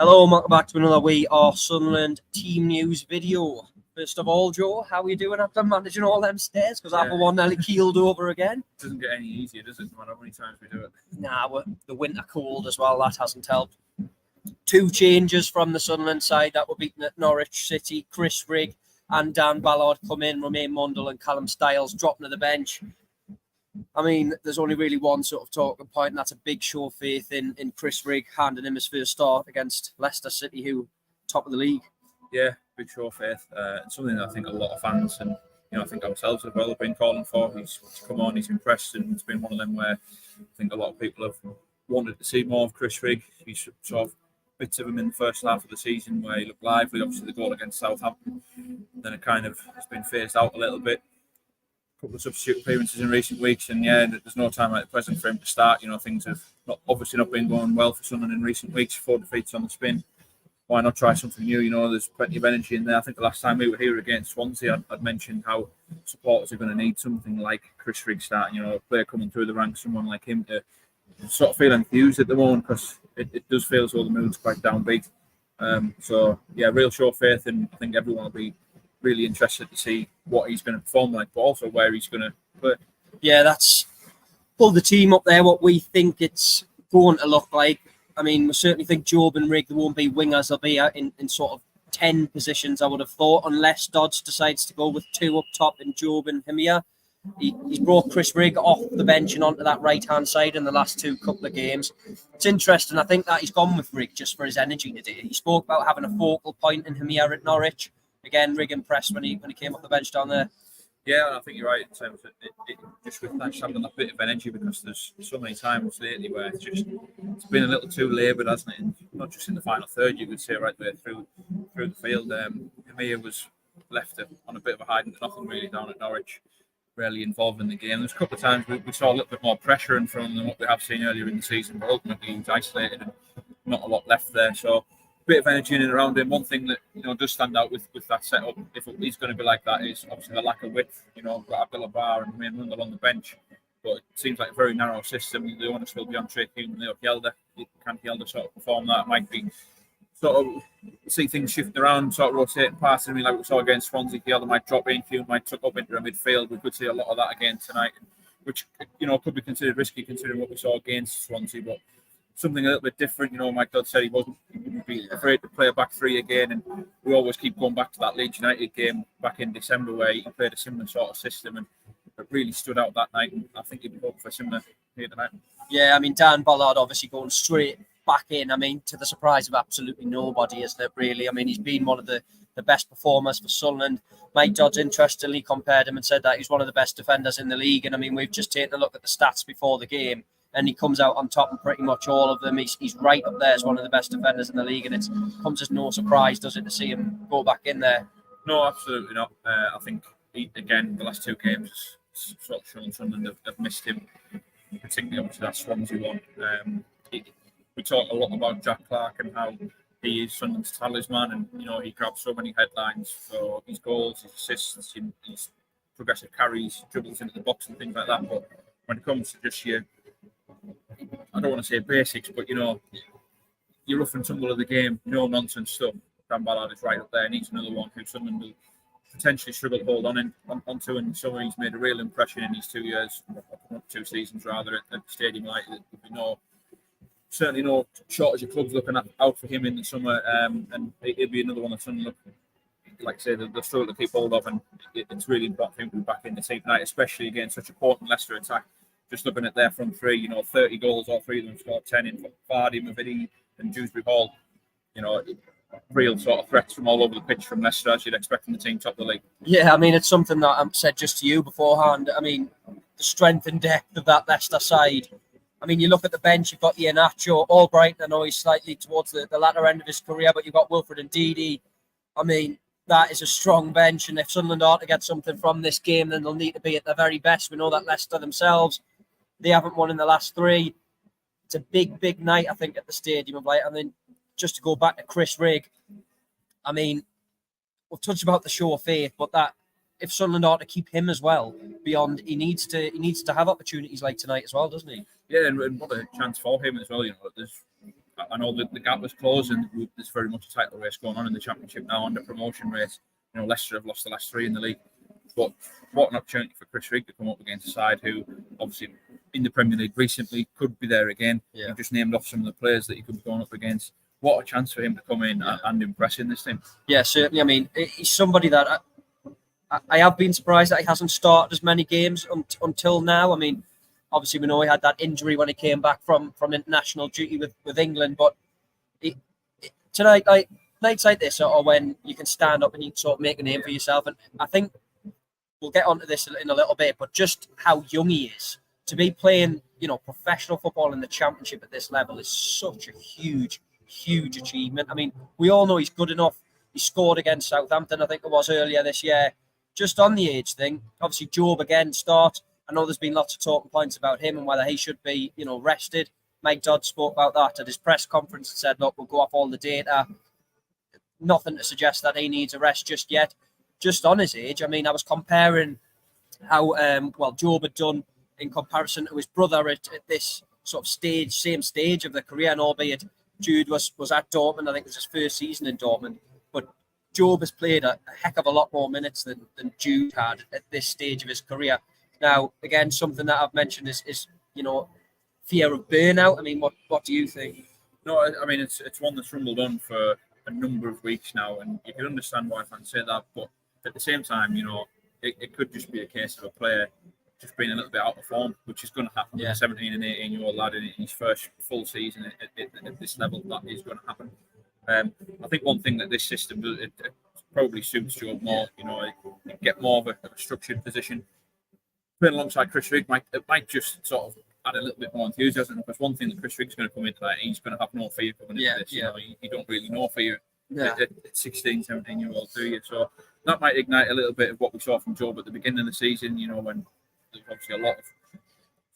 Hello, and welcome back to another We Are Sunderland team news video. First of all, Joe, how are you doing after managing all them stairs? Because I've one nearly keeled over again. Doesn't get any easier, does it, no matter how many times we do it? Nah, the winter cold as well, that hasn't helped. Two changes from the Sunderland side that were beaten at Norwich City. Chris Rigg and Dan Ballard come in, Romain Mundle and Callum Styles dropping to the bench. I mean, there's only really one sort of talking point, and that's a big show of faith in Chris Rigg, handing him his first start against Leicester City, who top of the league. Yeah, big show of faith. It's something that I think a lot of fans and I think ourselves as well have been calling for. He's come on, he's impressed, and it's been one of them where I think a lot of people have wanted to see more of Chris Rigg. He's sort of bits of him in the first half of the season where he looked lively. Obviously, the goal against Southampton, then it kind of has been phased out a little bit. Couple of substitute appearances in recent weeks, and there's no time like the present for him to start. Things have obviously not been going well for Sunderland in recent weeks. 4 defeats on the spin. Why not try something new? There's plenty of energy in there. I think the last time we were here against Swansea, I'd mentioned how supporters are going to need something like Chris Rigg starting. A player coming through the ranks, someone like him to sort of feel enthused at the moment, because it does feel as though the mood's quite downbeat. Real show of faith, and I think everyone will be really interested to see what he's going to perform like, but also where he's going to play. Yeah, that's pull the team up there, what we think it's going to look like. I mean, we certainly think Job and Rigg, they won't be wingers, they'll be in sort of 10 positions, I would have thought, unless Dodds decides to go with 2 up top and Job and Hemia. He's brought Chris Rigg off the bench and onto that right-hand side in the last couple of games. It's interesting, I think, that he's gone with Rigg just for his energy today. He spoke about having a focal point in Hemia at Norwich. Again, Rigg impressed when he came off the bench down there. Yeah, and I think you're right in terms of it just with that having that bit of energy, because there's so many times lately where it's been a little too laboured, hasn't it? And not just in the final third, you could say right there through the field. Hemia was left on a bit of a hiding to nothing really down at Norwich, rarely involved in the game. There's a couple of times we saw a little bit more pressure in front than what we have seen earlier in the season, but ultimately he was isolated and not a lot left there. So bit of energy in and around him. One thing that does stand out with that setup, if he's going to be like that, is obviously the lack of width. Got Ballard and Romain Mundle on the bench, but it seems like a very narrow system. The onus will be on Trey Hume and Leo Kjelder. Can Kjelder sort of perform that? It might be sort of see things shifting around, sort of rotating past him, like we saw against Swansea. Kjelder might drop in, Hume might tuck up into a midfield. We could see a lot of that again tonight, which could be considered risky considering what we saw against Swansea, but something a little bit different. Mike Dodds said he wouldn't be afraid to play a back three again, and we always keep going back to that Leeds United game back in December where he played a similar sort of system, and it really stood out that night, and I think he'd be hoping for similar here tonight. Yeah, I mean, Dan Ballard obviously going straight back in, I mean, to the surprise of absolutely nobody, isn't it, really? I mean, he's been one of the best performers for Sunderland. Mike Dodds, interestingly, compared him and said that he's one of the best defenders in the league, and I mean, we've just taken a look at the stats before the game, and he comes out on top in pretty much all of them. He's right up there as one of the best defenders in the league, and it comes as no surprise, does it, to see him go back in there? No, absolutely not. I think, again, the last 2 games, sort of shown Sunderland have missed him, particularly obviously that Swansea one. We talk a lot about Jack Clarke and how he is Sunderland's talisman, and he grabs so many headlines for his goals, his assists, his progressive carries, dribbles into the box and things like that. But when it comes to just I don't want to say basics, but your rough and tumble of the game, no nonsense stuff, Dan Ballard is right up there, and he's another one who Sunderland will potentially struggle to hold onto. And so he's made a real impression in these 2 years, 2 seasons rather, at the Stadium Light. Certainly no shortage of clubs looking out for him in the summer, and it'll be another one that Sunderland, like I say, they'll struggle to keep hold of, and it's really important for him to be back in the team tonight, especially against such a potent Leicester attack. Just looking at their front three, 30 goals, all 3 of them scored 10 in Vardy, Mavidi and Dewsbury Hall. Real sort of threats from all over the pitch from Leicester, as you'd expect from the team top of the league. Yeah, I mean, it's something that I said just to you beforehand. I mean, the strength and depth of that Leicester side. I mean, you look at the bench, you've got Iheanacho, Albright. I know he's slightly towards the latter end of his career, but you've got Wilfred and Ndidi. I mean, that is a strong bench, and if Sunderland are to get something from this game, then they'll need to be at their very best. We know that Leicester themselves, they haven't won in the last 3. It's a big night, I think, at the Stadium of Light. And then just to go back to Chris Rigg, I mean, we've touched about the show of faith, but that if Sunderland are to keep him as well, beyond he needs to have opportunities like tonight as well, doesn't he? Yeah, and what a chance for him as well. There's I know that the gap was closed, and there's very much a title race going on in the Championship now, and the promotion race. Leicester have lost the last 3 in the league. But what an opportunity for Chris Rigg to come up against a side who, obviously, in the Premier League recently could be there again. Yeah. You've just named off some of the players that he could be going up against. What a chance for him to come in and impress in this team. Yeah, certainly. I mean, he's somebody that I have been surprised that he hasn't started as many games until now. I mean, obviously, we know he had that injury when he came back from international duty with England. But tonight, nights like this are when you can stand up and you can sort of make a name for yourself. And I think we'll get onto this in a little bit, but just how young he is to be playing, professional football in the Championship at this level is such a huge achievement. I mean, we all know he's good enough. He scored against Southampton, I think it was earlier this year. Just on the age thing, obviously Job again start. I know there's been lots of talking points about him and whether he should be, rested. Mike Dodds spoke about that at his press conference and said, look, we'll go off all the data. Nothing to suggest that he needs a rest just yet. Just on his age, I mean, I was comparing how Job had done in comparison to his brother at this sort of same stage of the career, and albeit Jude was at Dortmund, I think it was his first season in Dortmund, but Job has played a heck of a lot more minutes than Jude had at this stage of his career. Now, again, something that I've mentioned is fear of burnout. I mean, what do you think? No, I mean, it's one that's rumbled on for a number of weeks now, and you can understand why fans say that, but at the same time, it could just be a case of a player just being a little bit out of form, which is going to happen with a 17 and 18-year-old lad in his first full season at this level. That is going to happen. I think one thing that this system does, it probably suits Job more. Get more of a structured position. Playing alongside Chris Rigg might just sort of add a little bit more enthusiasm. Because one thing that Chris Rigg's going to come into that, he's going to have no fear coming into this. You don't really know fear at 16, 17-year-old, do you? So that might ignite a little bit of what we saw from Job at the beginning of the season, when there's obviously a lot of,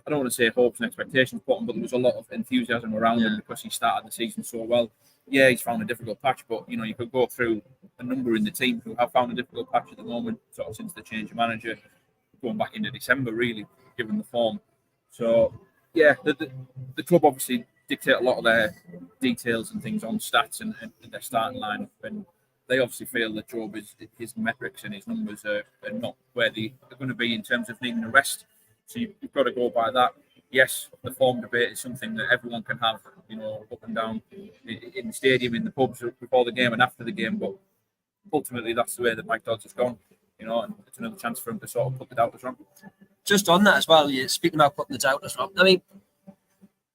I don't want to say hopes and expectations put on, but there was a lot of enthusiasm around him because he started the season so well. Yeah, he's found a difficult patch, but you could go through a number in the team who have found a difficult patch at the moment, sort of since the change of manager, going back into December, really, given the form. So yeah, the club obviously dictate a lot of their details and things on stats and their starting lineup, and they obviously feel that Job his metrics and his numbers are not where they are going to be in terms of needing a rest. So you've got to go by that. Yes, the form debate is something that everyone can have, up and down in the stadium, in the pubs before the game and after the game. But ultimately, that's the way that Mike Dodds has gone. And it's another chance for him to sort of put the doubters wrong. Just on that as well, you're speaking about putting the doubters wrong. I mean,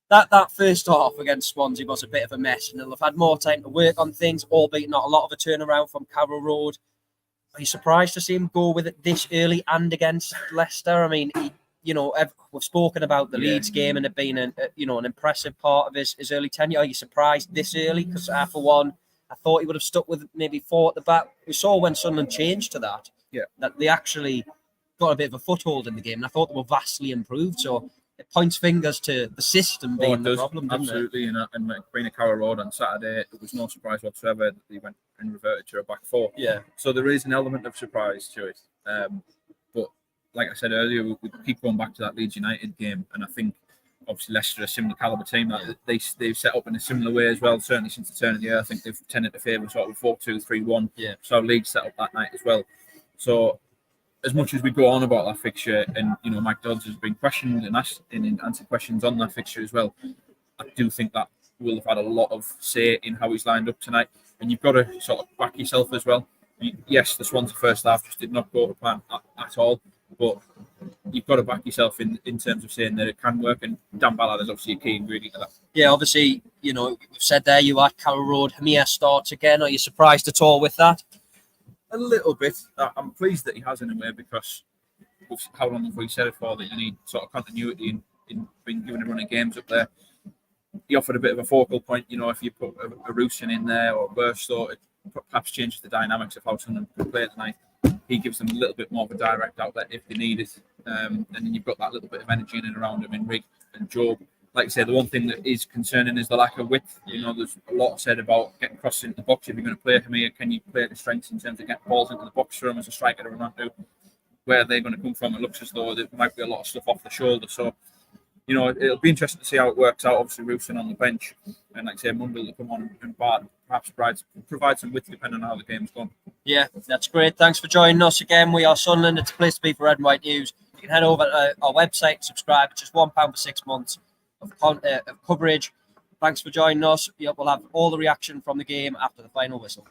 that first half against Swansea was a bit of a mess, and they'll have had more time to work on things, albeit not a lot of a turnaround from Carrow Road. Are you surprised to see him go with it this early and against Leicester? I mean, we've spoken about the Leeds game and it being an impressive part of his early tenure. Are you surprised this early? Because for one, I thought he would have stuck with maybe 4 at the back. We saw when Sunderland changed to that, that they actually got a bit of a foothold in the game, and I thought they were vastly improved. So it points fingers to the system being the problem. Absolutely, and being a Carrow Road on Saturday, it was no surprise whatsoever that they went and reverted to a back 4. Yeah. So there is an element of surprise to it. But like I said earlier, we keep going back to that Leeds United game, and I think obviously Leicester are a similar calibre team that they've set up in a similar way as well. Certainly since the turn of the year, I think they've tended to favour sort of 4-2-3-1. Yeah. So Leeds set up that night as well. So as much as we go on about that fixture, and Mike Dodds has been questioned and asked and answered questions on that fixture as well, I do think that will have had a lot of say in how he's lined up tonight. And you've got to sort of back yourself as well. Yes, the Swans first half just did not go to plan at all, but you've got to back yourself in terms of saying that it can work. And Dan Ballard is obviously a key ingredient of that. Yeah, obviously, we've said there you are Carrow Road. Hamir starts again. Are you surprised at all with that? A little bit. I'm pleased that he has in a way, because how long have we said it for that you need sort of continuity in being given a run of games up there. He offered a bit of a focal point, if you put a Rusyn in there or a Burstow, it perhaps changes the dynamics of how someone can play tonight. He gives them a little bit more of a direct outlet if they need it. And then you've got that little bit of energy in and around him in Rigg and Job. Like I said, the one thing that is concerning is the lack of width. There's a lot said about getting crosses into the box. If you're going to play Hamir, can you play the strengths in terms of getting balls into the box for him as a striker to run out to? Where they're going to come from, it looks as though there might be a lot of stuff off the shoulder. So you know, it'll be interesting to see how it works out. Obviously, Roofson on the bench, and like I say, Mundell to come on and perhaps provide some width depending on how the game's gone. Yeah, that's great. Thanks for joining us again. We are Sunderland. It's a place to be for red and white news. You can head over to our website and subscribe. It's just £1 for 6 months of coverage. Thanks for joining us. We'll have all the reaction from the game after the final whistle.